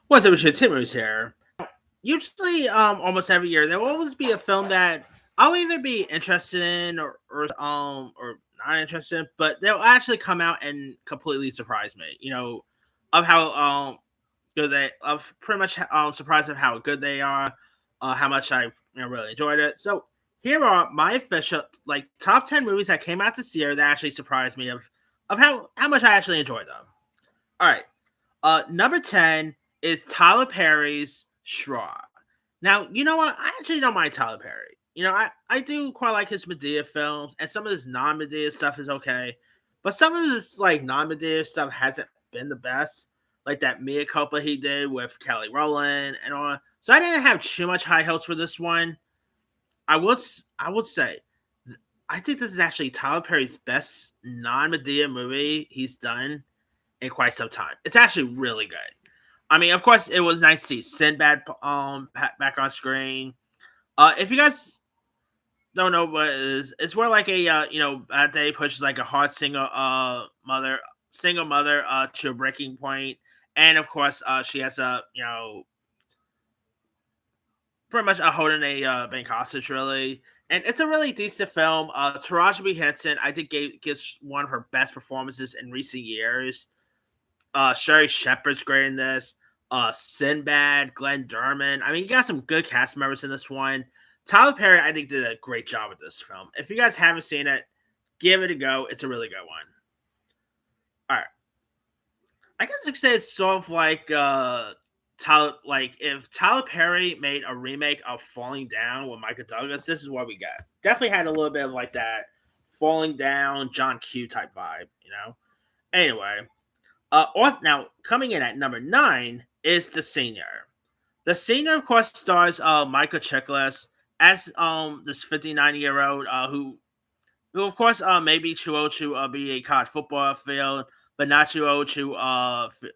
What's up, shit? Tim Moose here. Usually, almost every year there will always be a film that I'll either be interested in or not interested in, but they'll actually come out and completely surprise me. Of how good they of pretty much surprised of how good they are, how much I really enjoyed it. So here are my official like top 10 movies that came out this year that actually surprised me of how much I actually enjoyed them. All right. Number 10 is Tyler Perry's Straw. Now, you know what? I actually don't mind Tyler Perry. I do quite like his Medea films, and some of his non-Medea stuff is okay. But some of his like non-Medea stuff hasn't been the best. Like that Mia Culpa he did with Kelly Rowland and all. So I didn't have too much high hopes for this one. I would say I think this is actually Tyler Perry's best non-Medea movie he's done in quite some time. It's actually really good. I mean, of course, it was nice to see Sinbad back on screen. If you guys don't know what it is, it's where like a bad day pushes like a hard single mother to a breaking point, and of course, she has a pretty much a holding a bank hostage really. And it's a really decent film. Taraji B Henson, I think, gives one of her best performances in recent years. Sherry Shepherd's great in this. Sinbad, Glenn Durman. I mean, you got some good cast members in this one. Tyler Perry, I think, did a great job with this film. If you guys haven't seen it, give it a go. It's a really good one. All right, I guess you could say it's sort of like Tyler, like if Tyler Perry made a remake of Falling Down with Michael Douglas, this is what we got. Definitely had a little bit of like that Falling Down, John Q type vibe. Anyway, now coming in at number 9 is The Senior. The Senior, of course, stars Michael Chiklis as this 59-year-old who of course may be too old to be a college football field, but not too old to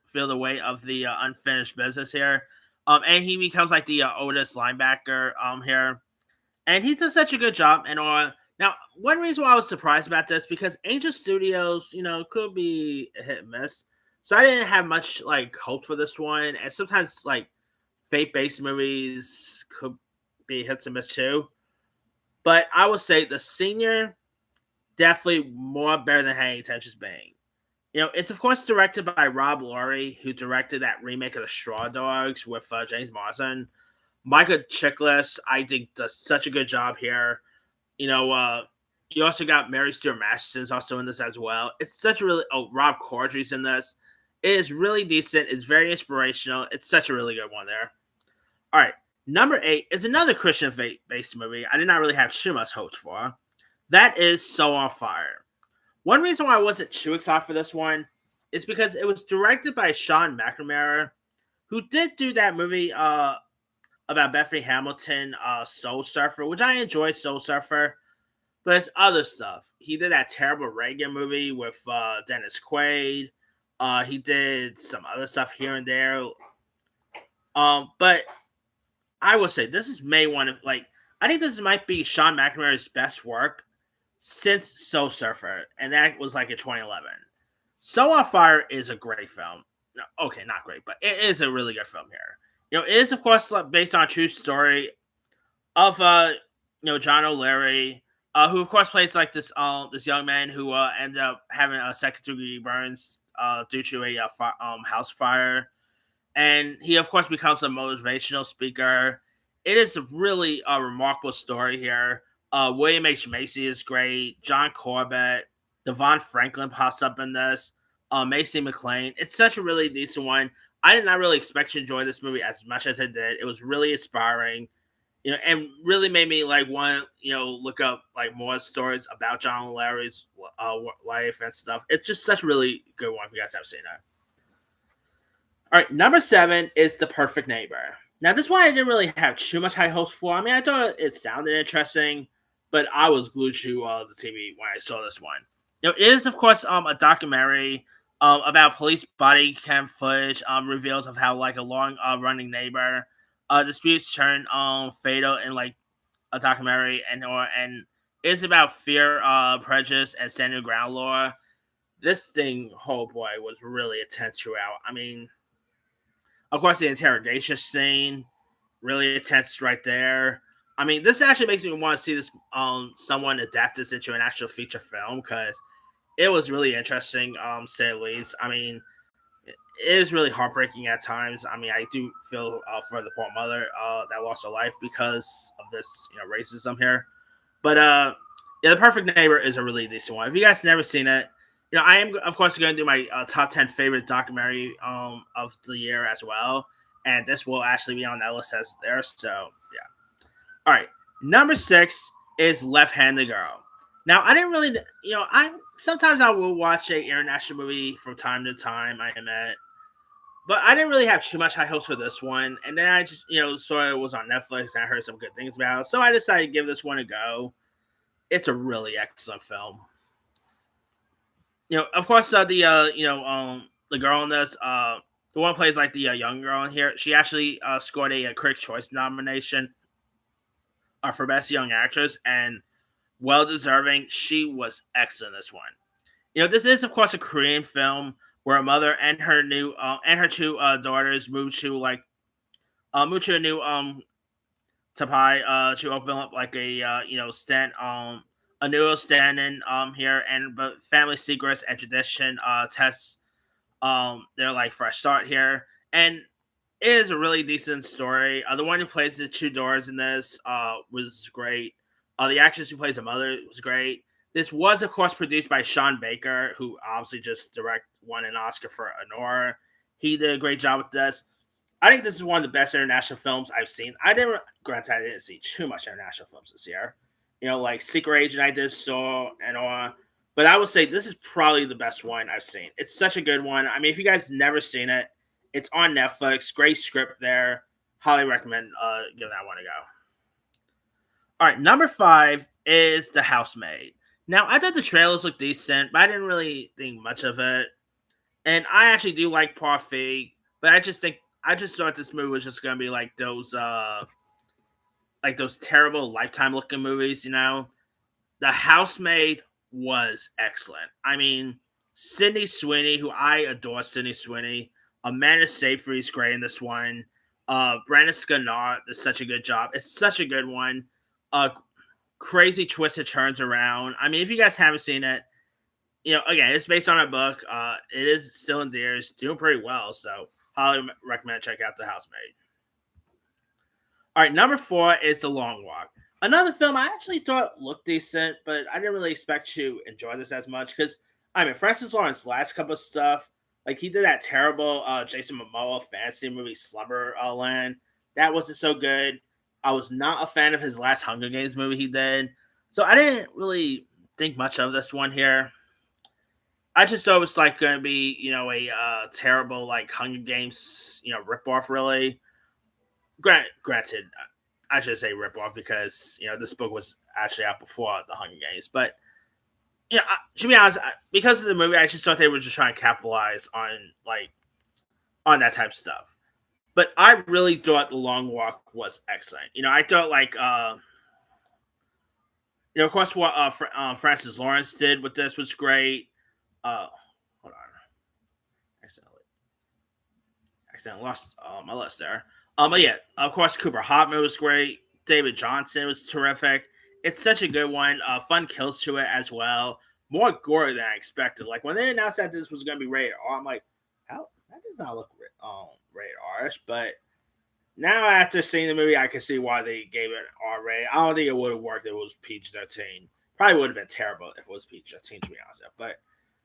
feel the weight of the unfinished business here. And he becomes like the oldest linebacker here, and he does such a good job. And now, one reason why I was surprised about this because Angel Studios, could be a hit and miss. So I didn't have much like hope for this one, and sometimes like fate-based movies could be hits and miss too. But I would say The Senior definitely more better than Hanging Tensions Bang. It's of course directed by Rob Laurie, who directed that remake of the Straw Dogs with James Marsden. Michael Chiklis, I think, does such a good job here. You know, uh, you also got Mary Stuart Masterson's also in this as well. It's such a really Rob Corddry's in this. It is really decent. It's very inspirational. It's such a really good one there. All right, number 8 is another Christian based movie. I did not really have too much hopes for. That is So on Fire. One reason why I wasn't too excited for this one is because it was directed by Sean McNamara, who did do that movie about Bethany Hamilton, Soul Surfer, which I enjoyed Soul Surfer, but it's other stuff. He did that terrible Reagan movie with Dennis Quaid. He did some other stuff here and there. But I will say this is May one of like I think this might be Sean McNamara's best work since Soul Surfer, and that was like in 2011. So on Fire is a great film. No, okay, not great, but it is a really good film here. It is of course based on a true story of John O'Leary, who of course plays like this young man who ended up having a second degree burns due to a house fire, and he of course becomes a motivational speaker. It is really a remarkable story here. William H Macy is great. John Corbett, Devon Franklin pops up in this. Macy McLean. It's such a really decent one. I did not really expect to enjoy this movie as much as I did. It was really inspiring, and really made me like want look up like more stories about John Larry's life and stuff. It's just such a really good one if you guys have seen it. All right, number 7 is The Perfect Neighbor. Now, this one I didn't really have too much high hopes for. I mean, I thought it sounded interesting, but I was glued to the TV when I saw this one. It is, of course, a documentary about police body cam footage reveals of how like a long running neighbor disputes turn fatal in like a documentary and it's about fear, prejudice, and standing ground law. This thing, oh boy, was really intense throughout. I mean, Of course, the interrogation scene really intense right there. I mean, this actually makes me want to see this someone adapt this into an actual feature film because it was really interesting, say the least. I mean, it is really heartbreaking at times. I mean, I do feel for the poor mother that lost her life because of this, racism here. But yeah, The Perfect Neighbor is a really decent one. If you guys never seen it, I am of course going to do my top 10 favorite documentary of the year as well, and this will actually be on that list as there. So yeah. All right, number 6 is Left Handed Girl. Now I didn't really, I sometimes I will watch a international movie from time to time. I admit, but I didn't really have too much high hopes for this one. And then I just, saw it was on Netflix and I heard some good things about it. So I decided to give this one a go. It's a really excellent film. Of course, the girl in this, the one who plays like the young girl in here. She actually scored a Critics' Choice nomination for Best Young Actress, and well deserving. She was excellent in this one. This is of course a Korean film where a mother and her two daughters move to a new Tapai to open up like a stand a new stand in here, and but family secrets and tradition tests they're like fresh start here, and it is a really decent story. The one who plays the two daughters in this was great. The actress who plays the mother was great. This was, of course, produced by Sean Baker, who obviously just won an Oscar for Honora. He did a great job with this. I think this is one of the best international films I've seen. Granted, I didn't see too much international films this year. Like Secret Agent, I did saw and all. But I would say this is probably the best one I've seen. It's such a good one. I mean, if you guys never seen it, it's on Netflix. Great script there. Highly recommend give that one a go. All right, number 5 is The Housemaid. Now, I thought the trailers looked decent, but I didn't really think much of it. And I actually do like Paul Feig, but I just thought this movie was just gonna be like those terrible Lifetime looking movies. The Housemaid was excellent. I mean, Sydney Sweeney, who I adore Sydney Sweeney, Amanda Seyfried's great in this one. Brandon Scannard does such a good job. It's such a good one. Crazy twisted turns around. I mean, if you guys haven't seen it, again, it's based on a book. It is still in theaters, doing pretty well. So, highly recommend check out The Housemaid. All right, number 4 is The Long Walk. Another film I actually thought looked decent, but I didn't really expect to enjoy this as much because I mean Francis Lawrence's last couple of stuff, like he did that terrible Jason Momoa fantasy movie Slumber Land. That wasn't so good. I was not a fan of his last Hunger Games movie he did, so I didn't really think much of this one here. I just thought it was like going to be a terrible like Hunger Games ripoff really. Granted, I should say ripoff because this book was actually out before the Hunger Games. But to be honest, because of the movie, I just thought they were just trying to capitalize on that type of stuff. But I really thought The Long Walk was excellent. I thought of course what Francis Lawrence did with this was great. Hold on, accidentally lost my list there. But yeah, of course, Cooper Hoffman was great. David Johnson was terrific. It's such a good one. Fun kills to it as well. More gore than I expected. Like when they announced that this was going to be rated R, I'm like, how that does not look rated R. But now after seeing the movie, I can see why they gave it R rated. I don't think it would have worked if it was PG-13. Probably would have been terrible if it was PG-13 to be honest. But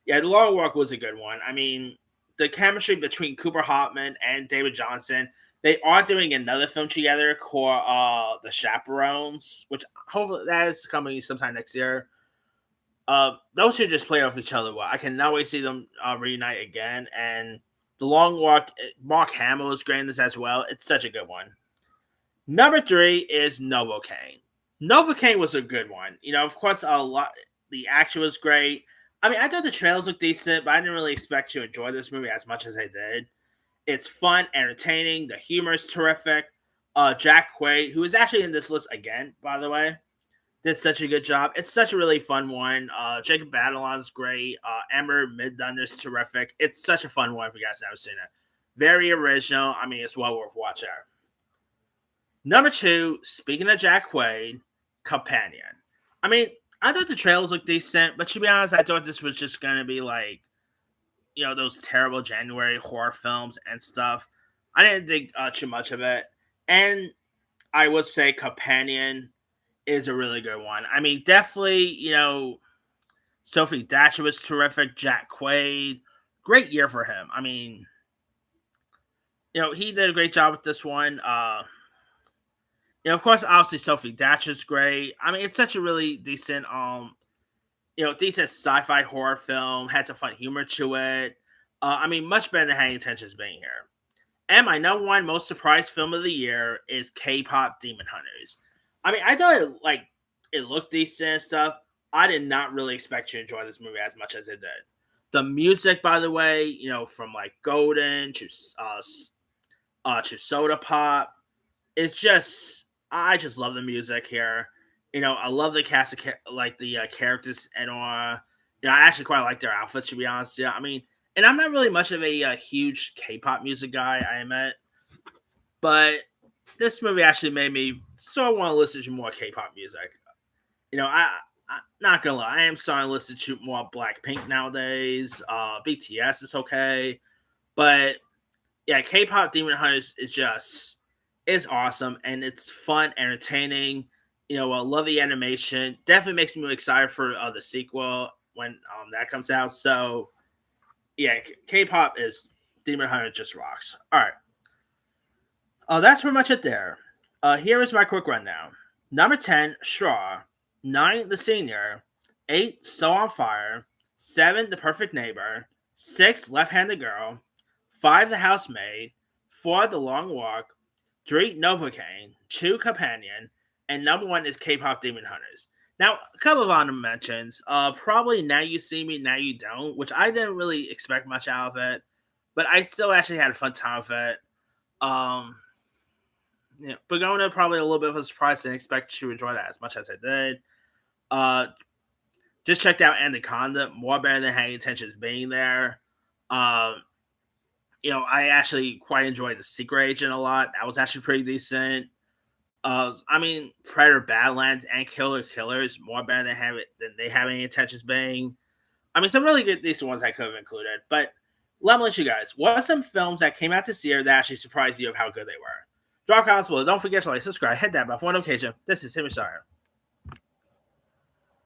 yeah, The Long Walk was a good one. I mean, the chemistry between Cooper Hoffman and David Johnson. They are doing another film together called The Chaperones, which hopefully that is coming sometime next year. Those two just play off each other well. I cannot wait to see them reunite again. And The Long Walk, Mark Hamill is great in this as well. It's such a good one. Number 3 is Novocaine. Novocaine was a good one. Of course, the action was great. I mean, I thought the trailers looked decent, but I didn't really expect to enjoy this movie as much as I did. It's fun, entertaining. The humor is terrific. Jack Quaid, who is actually in this list again, by the way, did such a good job. It's such a really fun one. Jacob Batalon's great. Amber Midthunder's terrific. It's such a fun one if you guys haven't seen it. Very original. I mean, it's well worth watching. Number 2, speaking of Jack Quaid, Companion. I mean, I thought the trailers looked decent, but to be honest, I thought this was just going to be like, those terrible January horror films and stuff. I didn't think too much of it. And I would say Companion is a really good one. I mean, definitely, Sophie Thatcher was terrific. Jack Quaid, great year for him. I mean, he did a great job with this one. Of course, obviously Sophie Thatcher's great. I mean, it's such a really decent, decent sci-fi horror film. Had some fun humor to it. I mean, much better than Hanging Intentions being here. And my number one most surprised film of the year is K-pop Demon Hunters. I mean, I thought it looked decent and stuff. I did not really expect to enjoy this movie as much as it did. The music, by the way, from like Golden to Soda Pop, it's just I just love the music here. I love the cast of the characters and I actually quite like their outfits, to be honest. Yeah, I mean, and I'm not really much of a huge K-pop music guy, I admit, but this movie actually made me sort of want to listen to more K-pop music. I'm not gonna lie, I am starting to listen to more Blackpink nowadays. BTS is okay, but yeah, K-pop Demon Hunters is awesome and it's fun, entertaining. I love the animation. Definitely makes me excited for the sequel when that comes out. So yeah, K-pop is Demon Hunter just rocks. All right, that's pretty much it there. Here is my quick rundown. Number 10, Straw. 9, The Senior. 8, So on Fire. 7, The Perfect Neighbor. 6, Left-Handed Girl. 5, The Housemaid. 4, The Long Walk. 3, Novocaine. 2, Companion. And number 1 is K-pop Demon Hunters. Now, a couple of honorable mentions. Probably Now You See Me, Now You Don't, which I didn't really expect much out of it, but I still actually had a fun time with it. Pagoda, probably a little bit of a surprise. Didn't expect to enjoy that as much as I did. Just checked out Anaconda, more better than Hanging Intentions being there. I actually quite enjoyed The Secret Agent a lot. That was actually pretty decent. I mean, Predator Badlands and Killer Killers more better than they have any intentions being. I mean, some really good, decent ones I could have included. But let me let you guys. What are some films that came out this year that actually surprised you of how good they were? Drop comments below. Don't forget to like, subscribe, hit that bell for notification. This is Timmy Sawyer.